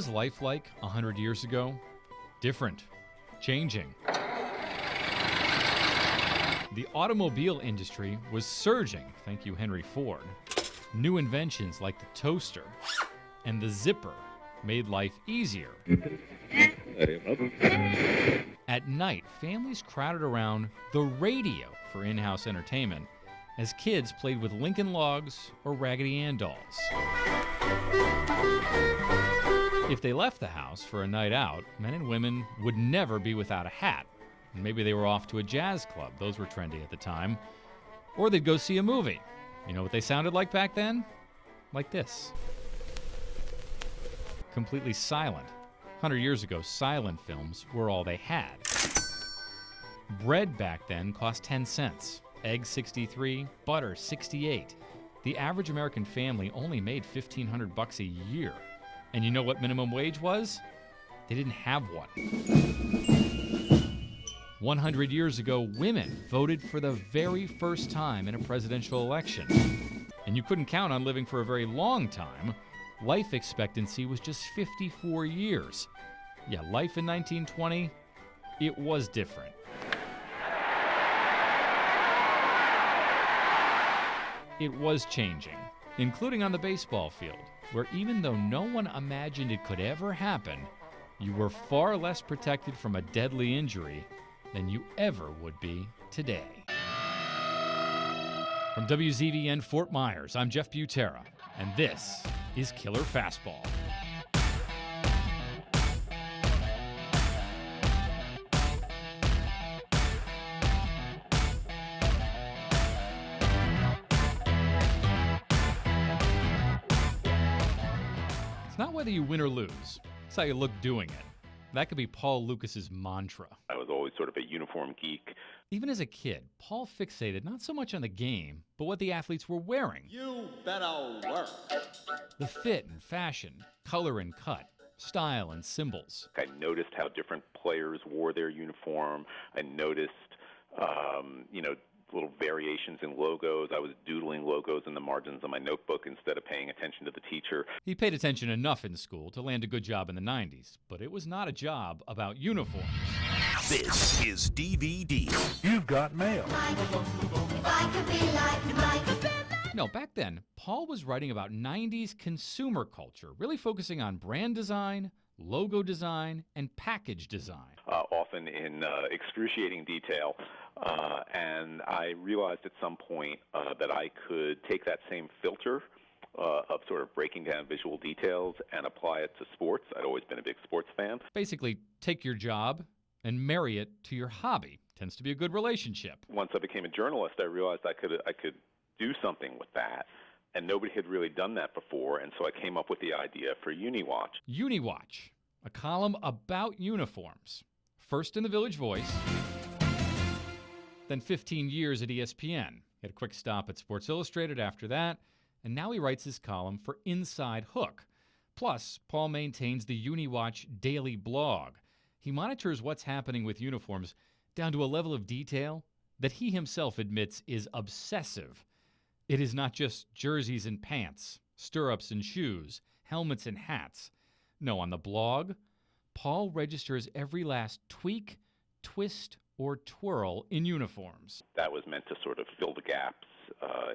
was life like 100 years ago? Different. Changing. The automobile industry was surging, thank you, Henry Ford. New inventions like the toaster and the zipper made life easier. At night, families crowded around the radio for in-house entertainment as kids played with Lincoln Logs or Raggedy Ann dolls. If they left the house for a night out, men and women would never be without a hat. Maybe they were off to a jazz club. Those were trendy at the time. Or they'd go see a movie. You know what they sounded like back then? Like this. Completely silent. 100 years ago, silent films were all they had. Bread back then cost 10 cents. Eggs 63, butter 68. The average American family only made $1,500 a year. And you know what minimum wage was? They didn't have one. 100 years ago, women voted for the very first time in a presidential election. And you couldn't count on living for a very long time. Life expectancy was just 54 years. Yeah, life in 1920, it was different. It was changing, including on the baseball field, where even though no one imagined it could ever happen, you were far less protected from a deadly injury than you ever would be today. From WZVN Fort Myers, I'm Jeff Butera, and this is Killer Fastball. It's not whether you win or lose, it's how you look doing it. That could be Paul Lucas's mantra. I was always sort of a uniform geek. Even as a kid, Paul fixated not so much on the game, but what the athletes were wearing. You better work. The fit and fashion, color and cut, style and symbols. I noticed how different players wore their uniform. I noticed, little variations in logos. I was doodling logos in the margins of my notebook instead of paying attention to the teacher. He paid attention enough in school to land a good job in the 90s, but it was not a job about uniforms. This is DVD. You've got mail. No, back then, Paul was writing about 90s consumer culture, really focusing on brand design, logo design, and package design. Often in excruciating detail. And I realized at some point that I could take that same filter of sort of breaking down visual details and apply it to sports. I'd always been a big sports fan. Basically, take your job and marry it to your hobby. Tends to be a good relationship. Once I became a journalist, I realized I could do something with that. And nobody had really done that before, and so I came up with the idea for UniWatch. UniWatch, a column about uniforms. First in the Village Voice, then 15 years at ESPN. He had a quick stop at Sports Illustrated after that, and now he writes his column for Inside Hook. Plus, Paul maintains the UniWatch daily blog. He monitors what's happening with uniforms down to a level of detail that he himself admits is obsessive. It is not just jerseys and pants, stirrups and shoes, helmets and hats. No, on the blog, Paul registers every last tweak, twist, or twirl in uniforms. That was meant to sort of fill the gaps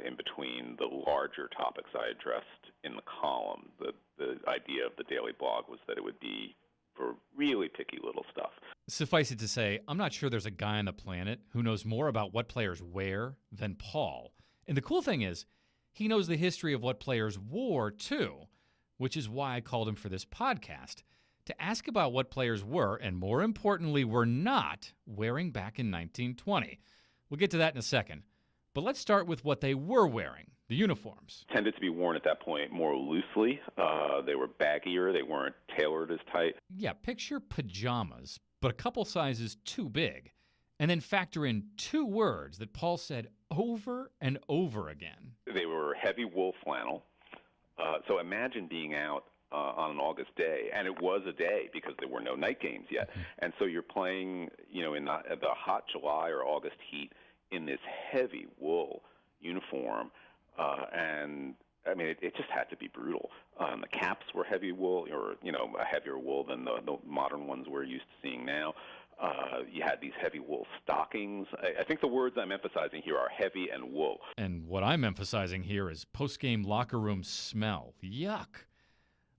in between the larger topics I addressed in the column. The idea of the daily blog was that it would be for really picky little stuff. Suffice it to say, I'm not sure there's a guy on the planet who knows more about what players wear than Paul. And the cool thing is, he knows the history of what players wore, too, which is why I called him for this podcast, to ask about what players were, and more importantly, were not wearing back in 1920. We'll get to that in a second. But let's start with what they were wearing, the uniforms. Tended to be worn at that point more loosely. They were baggier. They weren't tailored as tight. Yeah, picture pajamas, but a couple sizes too big. And then factor in two words that Paul said over and over again. They were heavy wool flannel. So imagine being out on an August day, and it was a day because there were no night games yet. And so you're playing, in the hot July or August heat in this heavy wool uniform, and I mean, it just had to be brutal. The caps were heavy wool, or a heavier wool than the modern ones we're used to seeing now. You had these heavy wool stockings. I think the words I'm emphasizing here are heavy and wool. And what I'm emphasizing here is post-game locker room smell. Yuck.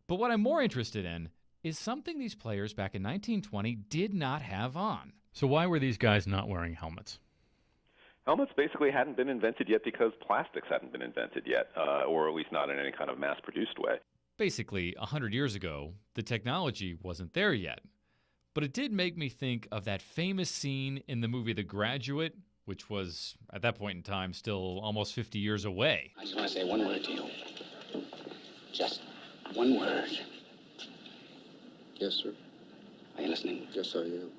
But what I'm more interested in is something these players back in 1920 did not have on. So why were these guys not wearing helmets? Helmets basically hadn't been invented yet because plastics hadn't been invented yet, or at least not in any kind of mass-produced way. Basically, 100 years ago, the technology wasn't there yet. But it did make me think of that famous scene in the movie The Graduate, which was, at that point in time, still almost 50 years away. I just want to say one word to you. Just one word. Yes, sir. Are you listening? Yes, I am.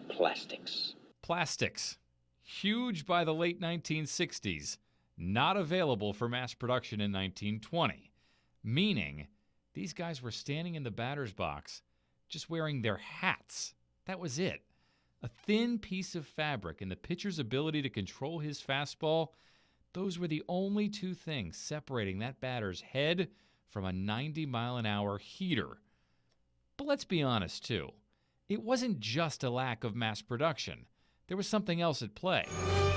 Plastics. Plastics. Huge by the late 1960s. Not available for mass production in 1920. Meaning, these guys were standing in the batter's box just wearing their hats. That was it. A thin piece of fabric and the pitcher's ability to control his fastball, those were the only two things separating that batter's head from a 90-mile-an-hour heater. But let's be honest, too. It wasn't just a lack of mass production. There was something else at play.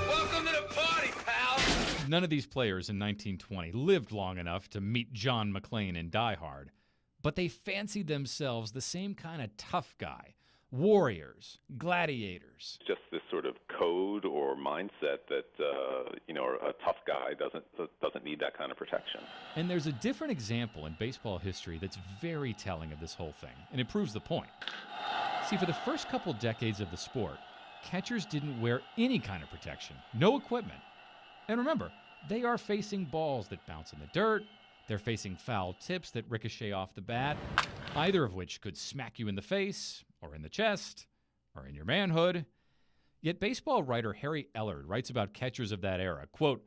Welcome to the party, pal! None of these players in 1920 lived long enough to meet John McClane in Die Hard, but they fancied themselves the same kind of tough guy. Warriors, gladiators. Just this sort of code or mindset that a tough guy doesn't need that kind of protection. And there's a different example in baseball history that's very telling of this whole thing, and it proves the point. See, for the first couple decades of the sport, catchers didn't wear any kind of protection, no equipment. And remember, they are facing balls that bounce in the dirt. They're facing foul tips that ricochet off the bat, either of which could smack you in the face, or in the chest, or in your manhood. Yet baseball writer Harry Ellard writes about catchers of that era, quote,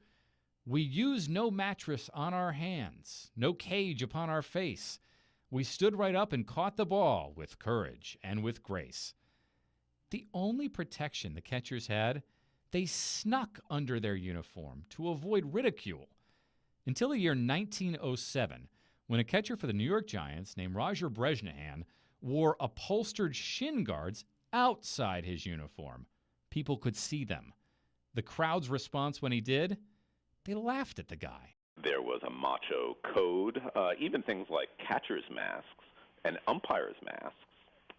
"We use no mattress on our hands, no cage upon our face. We stood right up and caught the ball with courage and with grace." The only protection the catchers had, they snuck under their uniform to avoid ridicule. Until the year 1907, when a catcher for the New York Giants named Roger Bresnahan wore upholstered shin guards outside his uniform. People could see them. The crowd's response when he did? They laughed at the guy. There was a macho code, even things like catcher's masks and umpire's masks,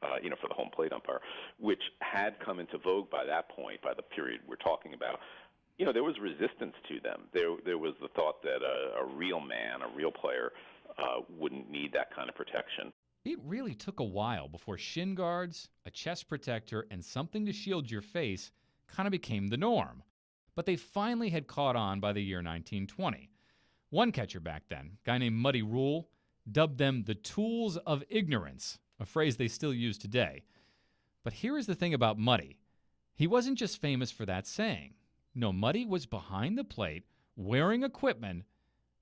for the home plate umpire, which had come into vogue by that point, by the period we're talking about. There was resistance to them. There was the thought that a real man, a real player, wouldn't need that kind of protection. It really took a while before shin guards, a chest protector, and something to shield your face kind of became the norm. But they finally had caught on by the year 1920. One catcher back then, a guy named Muddy Rule, dubbed them the tools of ignorance, a phrase they still use today. But here is the thing about Muddy. He wasn't just famous for that saying. No, Muddy was behind the plate, wearing equipment,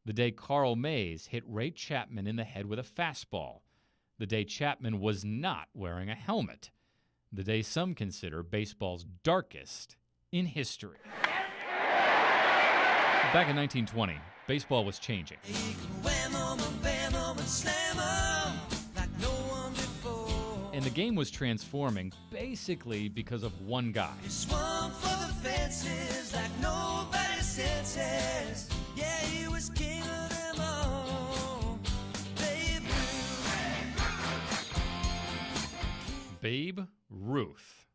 the day Carl Mays hit Ray Chapman in the head with a fastball. The day Chapman was not wearing a helmet. The day some consider baseball's darkest in history. Back in 1920, baseball was changing. And the game was transforming basically because of one guy. Babe Ruth.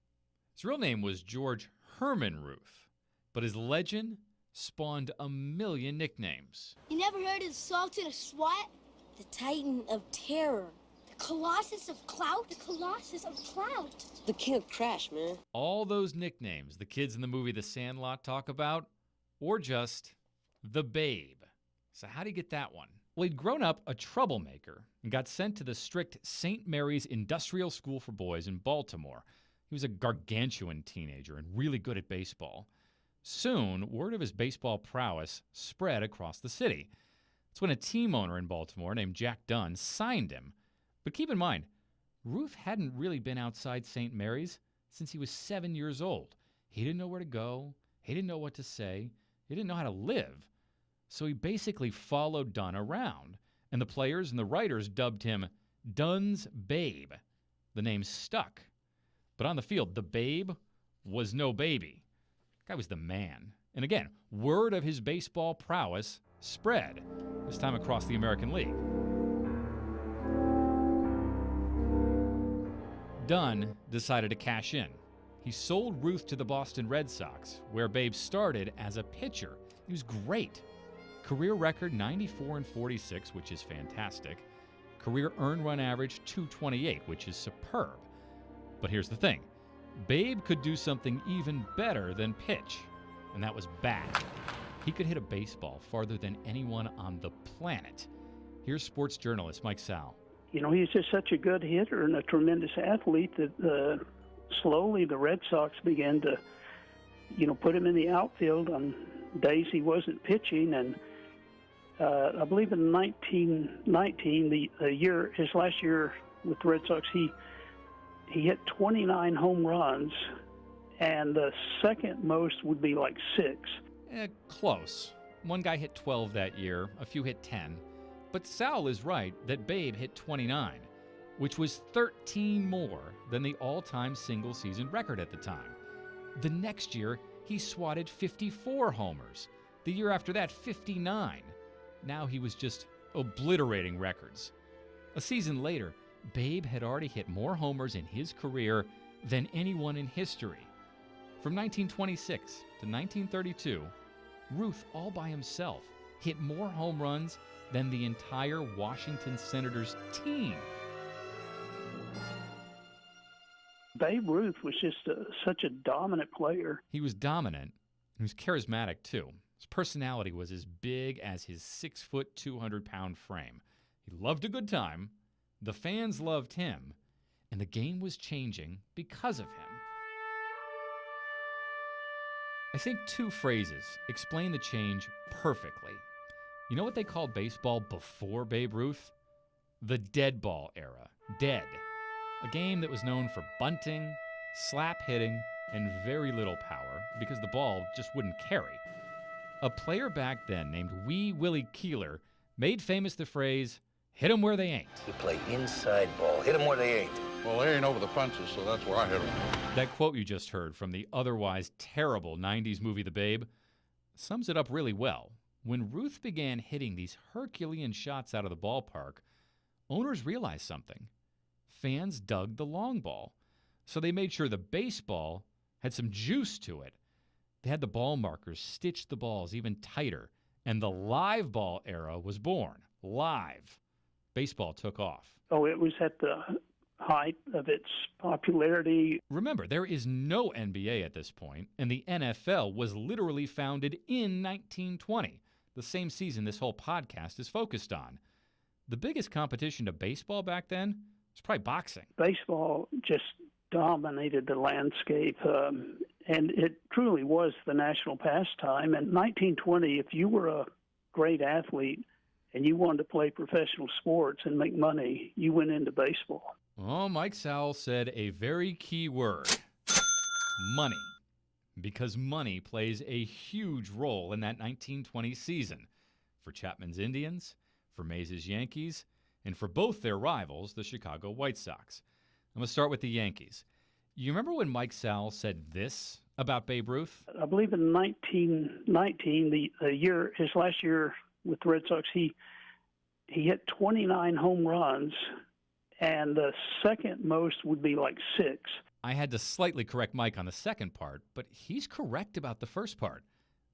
His real name was George Herman Ruth, but his legend spawned a million nicknames. You never heard of the Sultan of SWAT? The Titan of Terror. The Colossus of Clout? The Colossus of Clout. The King of Crash, man. All those nicknames the kids in the movie The Sandlot talk about, or just the Babe. So how do you get that one? Well, he'd grown up a troublemaker and got sent to the strict St. Mary's Industrial School for Boys in Baltimore. He was a gargantuan teenager and really good at baseball. Soon, word of his baseball prowess spread across the city. That's when a team owner in Baltimore named Jack Dunn signed him. But keep in mind, Ruth hadn't really been outside St. Mary's since he was 7 years old. He didn't know where to go. He didn't know what to say. He didn't know how to live. So he basically followed Dunn around, and the players and the writers dubbed him Dunn's Babe. The name stuck. But on the field, the Babe was no baby. Guy was the man. And again, word of his baseball prowess spread, this time across the American League. Dunn decided to cash in. He sold Ruth to the Boston Red Sox, where Babe started as a pitcher. He was great. Career record 94-46, which is fantastic. Career earned run average 228, which is superb. But here's the thing. Babe could do something even better than pitch, and that was bat. He could hit a baseball farther than anyone on the planet. Here's sports journalist Mike Sal. You know, he's just such a good hitter and a tremendous athlete that slowly the Red Sox began to, put him in the outfield on days he wasn't pitching. And I believe in 1919, his last year with the Red Sox, he hit 29 home runs, and the second most would be like 6. Close. One guy hit 12 that year, a few hit 10. But Sal is right that Babe hit 29, which was 13 more than the all-time single-season record at the time. The next year, he swatted 54 homers. The year after that, 59. Now he was just obliterating records. A season later, Babe had already hit more homers in his career than anyone in history. From 1926 to 1932, Ruth, all by himself, hit more home runs than the entire Washington Senators team. Babe Ruth was just such a dominant player. He was dominant. He was charismatic, too. His personality was as big as his 6-foot, 200-pound frame. He loved a good time. The fans loved him. And the game was changing because of him. I think 2 phrases explain the change perfectly. You know what they called baseball before Babe Ruth? The dead ball era. Dead. A game that was known for bunting, slap hitting, and very little power because the ball just wouldn't carry. A player back then named Wee Willie Keeler made famous the phrase, hit 'em where they ain't. We play inside ball. Hit 'em where they ain't. Well, they ain't over the fences, so that's where I hit them. That quote you just heard from the otherwise terrible 90s movie The Babe sums it up really well. When Ruth began hitting these Herculean shots out of the ballpark, owners realized something. Fans dug the long ball, so they made sure the baseball had some juice to it. They had the ball markers stitch the balls even tighter, and the live ball era was born. Live. Baseball took off. Oh, it was at the height of its popularity. Remember, there is no NBA at this point, and the NFL was literally founded in 1920, the same season this whole podcast is focused on. The biggest competition to baseball back then was probably boxing. Baseball just dominated the landscape, and it truly was the national pastime. In 1920, if you were a great athlete and you wanted to play professional sports and make money, you went into baseball. Oh, Mike Sowell said a very key word, money, because money plays a huge role in that 1920 season for Chapman's Indians, for Mays' Yankees, and for both their rivals, the Chicago White Sox. I'm going to start with the Yankees. You remember when Mike Sowell said this about Babe Ruth? I believe in 1919, his last year with the Red Sox, he hit 29 home runs, and the second most would be like 6. I had to slightly correct Mike on the second part, but he's correct about the first part.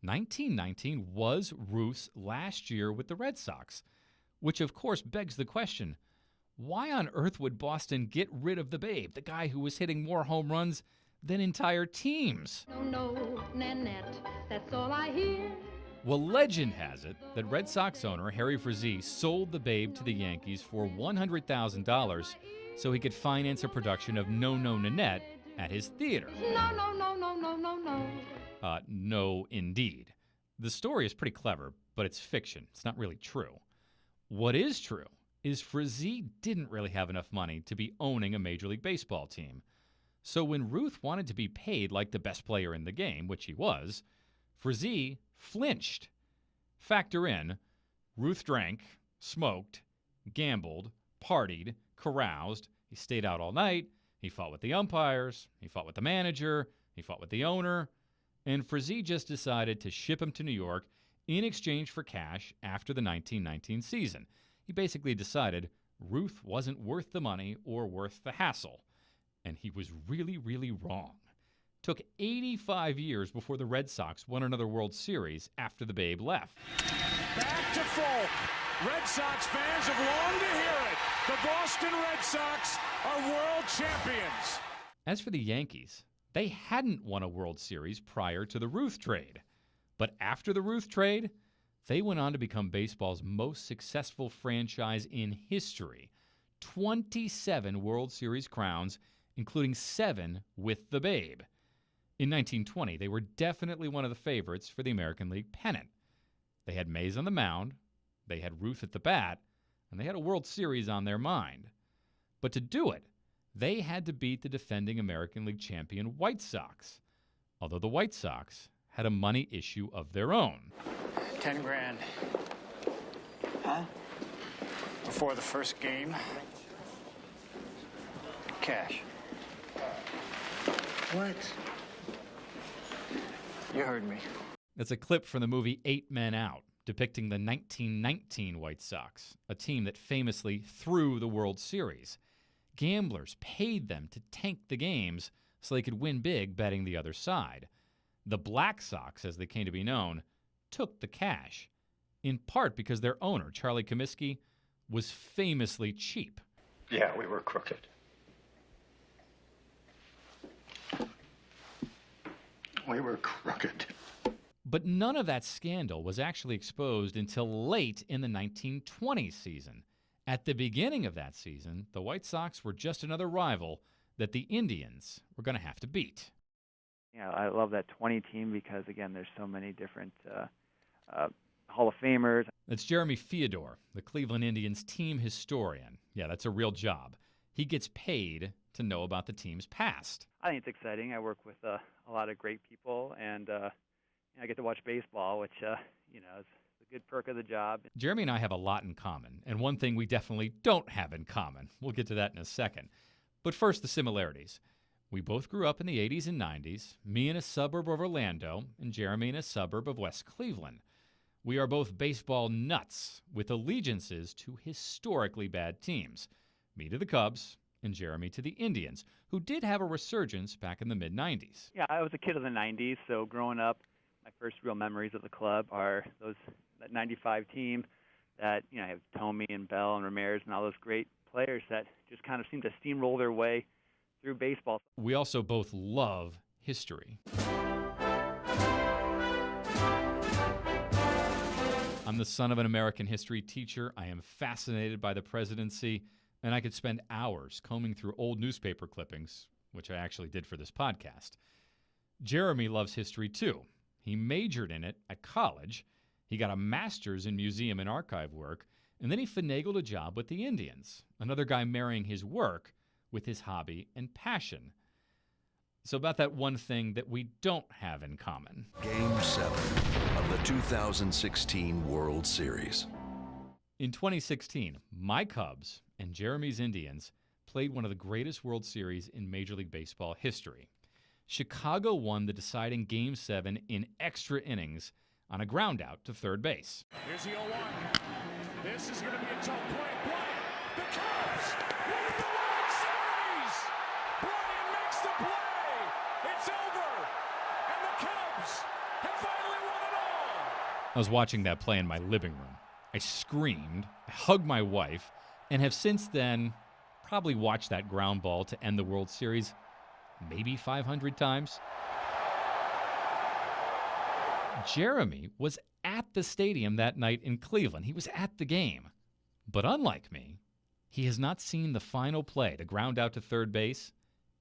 1919 was Ruth's last year with the Red Sox, which of course begs the question, why on earth would Boston get rid of the Babe, the guy who was hitting more home runs than entire teams? No Nanette, that's all I hear. Well, legend has it that Red Sox owner Harry Frazee sold the Babe to the Yankees for $100,000 so he could finance a production of No Nanette at his theater. No, indeed. The story is pretty clever, but it's fiction. It's not really true. What is true is Frazee didn't really have enough money to be owning a Major League Baseball team. So when Ruth wanted to be paid like the best player in the game, which he was, Frazee flinched. Factor in Ruth drank, smoked, gambled, partied, caroused. He stayed out all night. He fought with the umpires. He fought with the manager. He fought with the owner. And Frazee just decided to ship him to New York in exchange for cash after the 1919 season. He basically decided Ruth wasn't worth the money or worth the hassle. And he was really, really wrong. Took 85 years before the Red Sox won another World Series after the Babe left. Back to Folk. Red Sox fans have longed to hear it. The Boston Red Sox are world champions. As for the Yankees, they hadn't won a World Series prior to the Ruth trade. But after the Ruth trade, they went on to become baseball's most successful franchise in history. 27 World Series crowns, including 7 with the Babe. In 1920, they were definitely one of the favorites for the American League pennant. They had Mays on the mound, they had Ruth at the bat, and they had a World Series on their mind. But to do it, they had to beat the defending American League champion White Sox, although the White Sox had a money issue of their own. 10 grand. Huh? Before the first game. Cash. What? You heard me. That's a clip from the movie 8 Men Out, depicting the 1919 White Sox, a team that famously threw the World Series. Gamblers paid them to tank the games so they could win big betting the other side. The Black Sox, as they came to be known, took the cash, in part because their owner, Charlie Comiskey, was famously cheap. Yeah, we were crooked. We were crooked. But none of that scandal was actually exposed until late in the 1920 season. At the beginning of that season, the White Sox were just another rival that the Indians were going to have to beat. Yeah, I love that 20 team because, again, there's so many different Hall of Famers. That's Jeremy Theodore, the Cleveland Indians team historian. Yeah, that's a real job. He gets paid to know about the team's past. I think it's exciting. I work with a lot of great people, and I get to watch baseball, which, is a good perk of the job. Jeremy and I have a lot in common, and one thing we definitely don't have in common. We'll get to that in a second. But first, the similarities. We both grew up in the 80s and 90s, me in a suburb of Orlando and Jeremy in a suburb of West Cleveland. We are both baseball nuts with allegiances to historically bad teams, me to the Cubs and Jeremy to the Indians, who did have a resurgence back in the mid-90s. Yeah, I was a kid of the 90s, so growing up, my first real memories of the club are that 95 team that, have Tomey and Bell and Ramirez and all those great players that just kind of seem to steamroll their way through baseball. We also both love history. I'm the son of an American history teacher. I am fascinated by the presidency, and I could spend hours combing through old newspaper clippings, which I actually did for this podcast. Jeremy loves history too. He majored in it at college. He got a master's in museum and archive work, and then he finagled a job with the Indians, another guy marrying his work with his hobby and passion. So about that one thing that we don't have in common. Game 7 of the 2016 World Series. In 2016, my Cubs and Jeremy's Indians played one of the greatest World Series in Major League Baseball history. Chicago won the deciding Game 7 in extra innings on a ground out to third base. Here's the 0-1. This is going to be a tough play. Bryant, the Cubs win the World Series! Bryant makes the play! It's over! And the Cubs have finally won it all! I was watching that play in my living room. I screamed, I hugged my wife, and have since then probably watched that ground ball to end the World Series maybe 500 times. Jeremy was at the stadium that night in Cleveland. He was at the game. But unlike me, he has not seen the final play, the ground out to third base,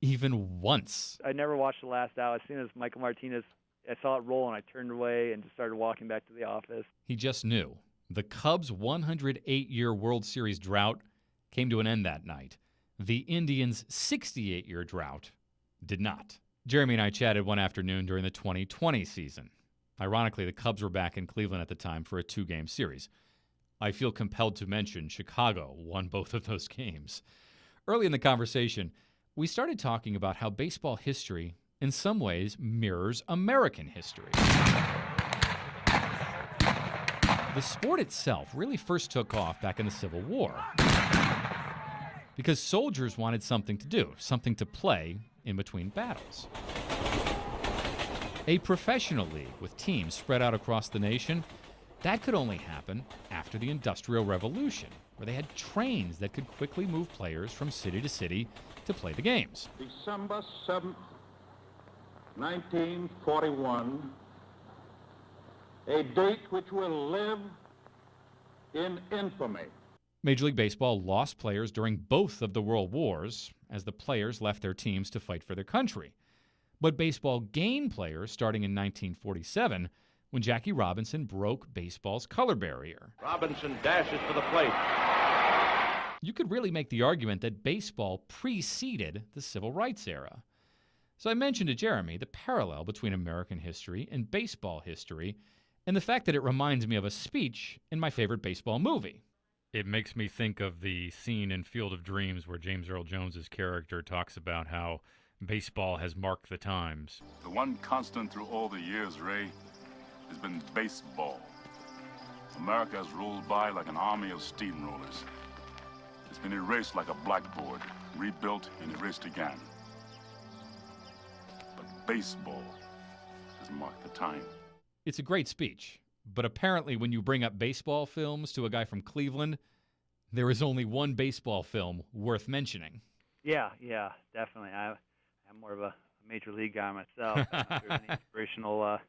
even once. I never watched the last out. As soon as Michael Martinez, I saw it roll, and I turned away and just started walking back to the office. He just knew. The Cubs' 108-year World Series drought came to an end that night. The Indians' 68-year drought did not. Jeremy and I chatted one afternoon during the 2020 season. Ironically, the Cubs were back in Cleveland at the time for a 2-game series. I feel compelled to mention Chicago won both of those games. Early in the conversation, we started talking about how baseball history, in some ways, mirrors American history. The sport itself really first took off back in the Civil War because soldiers wanted something to do, something to play in between battles. A professional league with teams spread out across the nation, that could only happen after the Industrial Revolution, where they had trains that could quickly move players from city to city to play the games. December 7th, 1941, a date which will live in infamy. Major League Baseball lost players during both of the World Wars as the players left their teams to fight for their country. But baseball gained players starting in 1947 when Jackie Robinson broke baseball's color barrier. Robinson dashes to the plate. You could really make the argument that baseball preceded the Civil Rights era. So I mentioned to Jeremy the parallel between American history and baseball history, and the fact that it reminds me of a speech in my favorite baseball movie. It makes me think of the scene in Field of Dreams where James Earl Jones's character talks about how baseball has marked the times. The one constant through all the years, Ray, has been baseball. America has rolled by like an army of steamrollers. It's been erased like a blackboard, rebuilt and erased again. But baseball has marked the time. It's a great speech, but apparently when you bring up baseball films to a guy from Cleveland, there is only one baseball film worth mentioning. Yeah, definitely. I'm more of a major league guy myself. I'm not sure any inspirational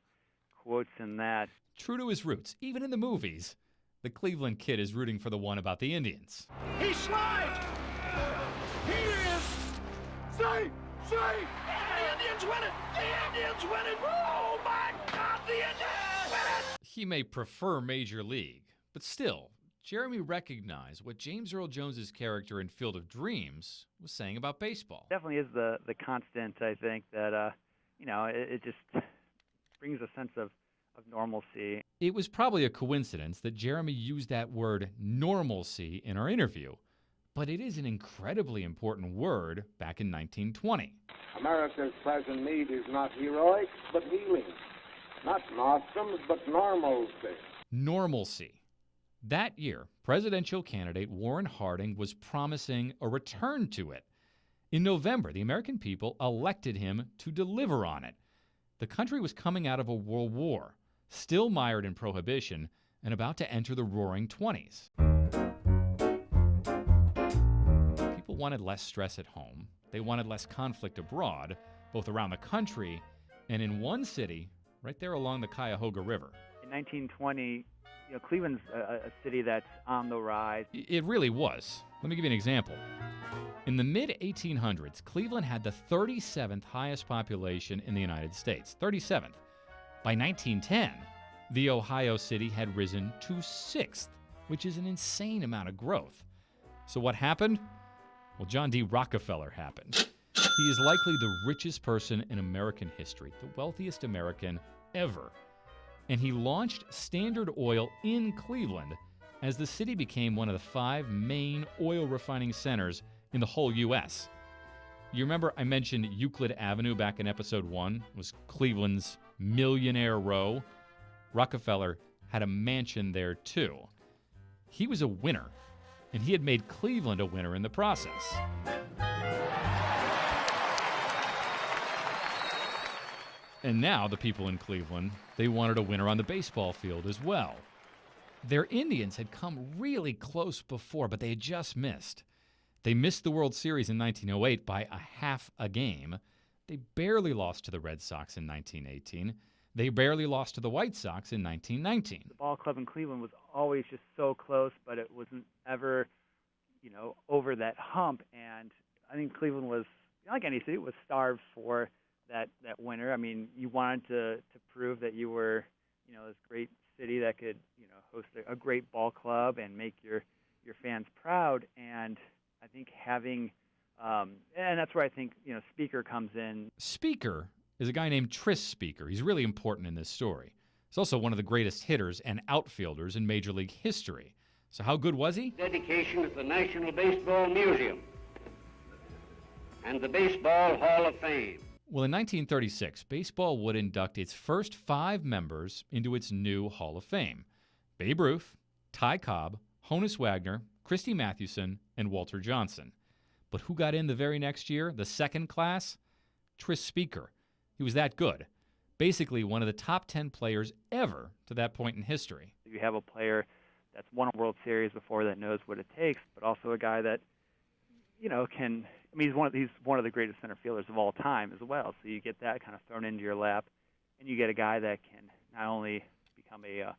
quotes in that. True to his roots, even in the movies, the Cleveland kid is rooting for the one about the Indians. He slides! He is safe! Safe! The Indians win it! The Indians win it! Oh my God, the Indians win it! He may prefer Major League, but still, Jeremy recognized what James Earl Jones's character in Field of Dreams was saying about baseball. Definitely is the constant, I think, that, it just brings a sense of normalcy. It was probably a coincidence that Jeremy used that word normalcy in our interview, but it is an incredibly important word back in 1920. America's present need is not heroic, but healing. Not nostrums, but normalcy. Normalcy. That year, presidential candidate Warren Harding was promising a return to it. In November, the American people elected him to deliver on it. The country was coming out of a world war, still mired in prohibition, and about to enter the roaring 20s. People wanted less stress at home. They wanted less conflict abroad, both around the country and in one city right there along the Cuyahoga River. In 1920, Cleveland's a city that's on the rise. It really was. Let me give you an example. In the mid-1800s, Cleveland had the 37th highest population in the United States, 37th. By 1910, the Ohio city had risen to 6th, which is an insane amount of growth. So what happened? Well, John D. Rockefeller happened. He is likely the richest person in American history, the wealthiest American ever. And he launched Standard Oil in Cleveland as the city became one of the 5 main oil refining centers in the whole U.S. You remember I mentioned Euclid Avenue back in episode 1? It was Cleveland's Millionaire Row. Rockefeller had a mansion there too. He was a winner, and he had made Cleveland a winner in the process. And now the people in Cleveland, they wanted a winner on the baseball field as well. Their Indians had come really close before, but they had just missed. They missed the World Series in 1908 by a half a game. They barely lost to the Red Sox in 1918. They barely lost to the White Sox in 1919. The ball club in Cleveland was always just so close, but it wasn't ever, over that hump. And I think Cleveland was, like any city, was starved for that winner. I mean, you wanted to prove that you were, this great city that could, host a great ball club and make your fans proud. And I think having, and that's where I think, Speaker comes in. Speaker is a guy named Tris Speaker. He's really important in this story. He's also one of the greatest hitters and outfielders in Major League history. So how good was he? Dedication at the National Baseball Museum and the Baseball Hall of Fame. Well, in 1936, baseball would induct its first 5 members into its new Hall of Fame. Babe Ruth, Ty Cobb, Honus Wagner, Christy Mathewson, and Walter Johnson. But who got in the very next year, the second class? Tris Speaker. He was that good. Basically one of the top 10 players ever to that point in history. You have a player that's won a World Series before that knows what it takes, but also a guy that, can... I mean, he's one of the greatest center fielders of all time as well. So you get that kind of thrown into your lap, and you get a guy that can not only become a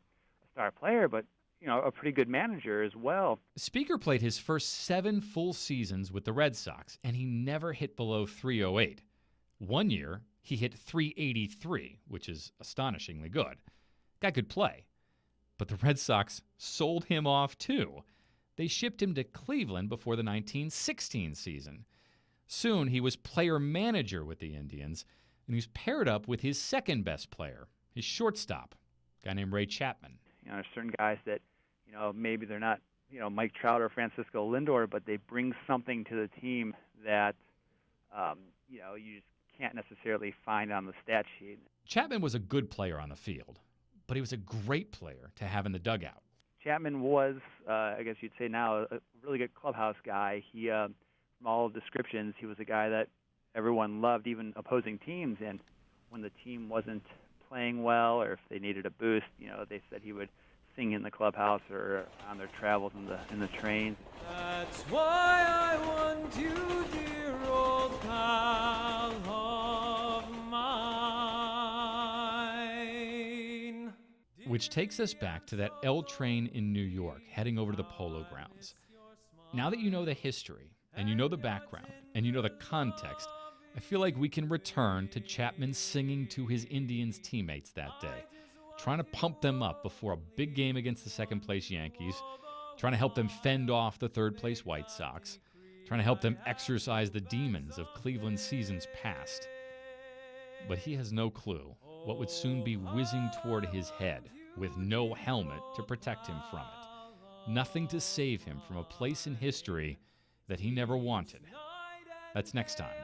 star player, but a pretty good manager as well. Speaker played his first 7 full seasons with the Red Sox, and he never hit below .308. One year, he hit .383, which is astonishingly good. Guy could play. But the Red Sox sold him off too. They shipped him to Cleveland before the 1916 season. Soon, he was player-manager with the Indians, and he was paired up with his second-best player, his shortstop, a guy named Ray Chapman. There's certain guys that, maybe they're not, Mike Trout or Francisco Lindor, but they bring something to the team that, you just can't necessarily find on the stat sheet. Chapman was a good player on the field, but he was a great player to have in the dugout. Chapman was, I guess you'd say now, a really good clubhouse guy. He, from all descriptions, he was a guy that everyone loved, even opposing teams. And when the team wasn't playing well, or if they needed a boost, they said he would sing in the clubhouse or on their travels in the trains. That's why I want you, dear old pal of mine. Which takes us back to that L train in New York, heading over to the Polo Grounds. Now that you know the history, and you know the background, and you know the context, I feel like we can return to Chapman singing to his Indians teammates that day, trying to pump them up before a big game against the second-place Yankees, trying to help them fend off the third-place White Sox, trying to help them exorcise the demons of Cleveland's seasons past. But he has no clue what would soon be whizzing toward his head with no helmet to protect him from it. Nothing to save him from a place in history that he never wanted. That's next time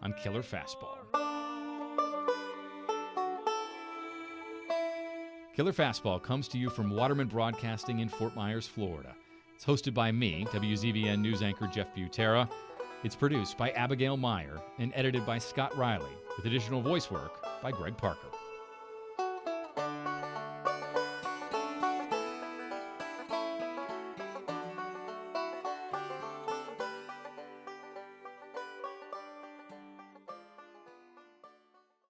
on Killer Fastball. Killer Fastball comes to you from Waterman Broadcasting in Fort Myers, Florida. It's hosted by me, WZVN news anchor Jeff Butera. It's produced by Abigail Meyer and edited by Scott Riley, with additional voice work by Greg Parker.